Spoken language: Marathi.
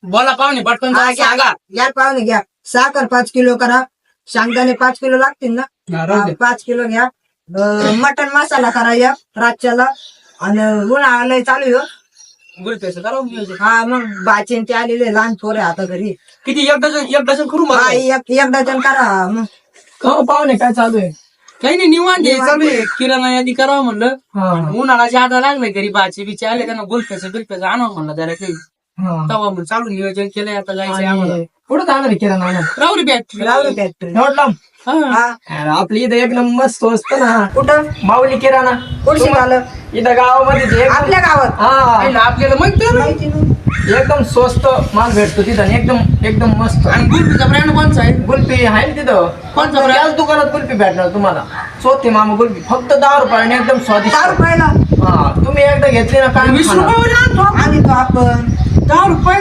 बोला पाहुणे पटकन हा, जरा सांगा. घ्या पाहुणे घ्या. साखर 5 किलो करा. शेंगदाणे 5 किलो लागतील ना? हा, राहू दे. 5 किलो घ्या. मटन मसाला करा या रातच्याला. आणि उन्हाळा चालू आहे हो. गुलपेचं करा नियोजन. हा मग बाचीन ते आलेले लहान पोरे आता घरी. किती एक डझन करू हा मला. एक डझन करा मग. पाहुणे काय चालू आहे? काही नाही निवांत आहे, चालू आहे. किराणा यादी करावं म्हणलं. हा उन्हाळा ज्यादा लागलाय घरी बाचे बिचे आले त्यांना गुलपेचं आणावं म्हणलं जरा काही. हा. तेव्हा मग चालू नियोजन केलंय आता जायचंय आम्हाला. आणि कुठं जाणार आहे किराणा आणायला? राहू रे बॅट. लावलं फॅक्टरी. एवढं हा. हा अरे आपली इथं एक नंबर स्वस्त ना. कुठं माऊली किराणा कुठशी झालं? इथं गावामध्ये जे एकदम- आपल्या गावात हा पहिलं आपल्याला म्हणतो ना. माहिती नाही. एकदम स्वस्त माल भेटतो तिथं आणि एकदम मस्त. आणि गुलपीचा ब्रँड कोणचा आहे? कुल्फी आहे ना तिथं. कोणता brand? त्याच दुकानात कुल्फी भेटणार तुम्हाला. स्वस्त मामा कुल्फी फक्त 10 रुपयाने एकदम स्वादिष्ट. 10 रुपयाला हा तुम्ही एकदा घेतली ना काय 20 खाणार. रुपयावर आणतो आणि तो आपण 10 रुपये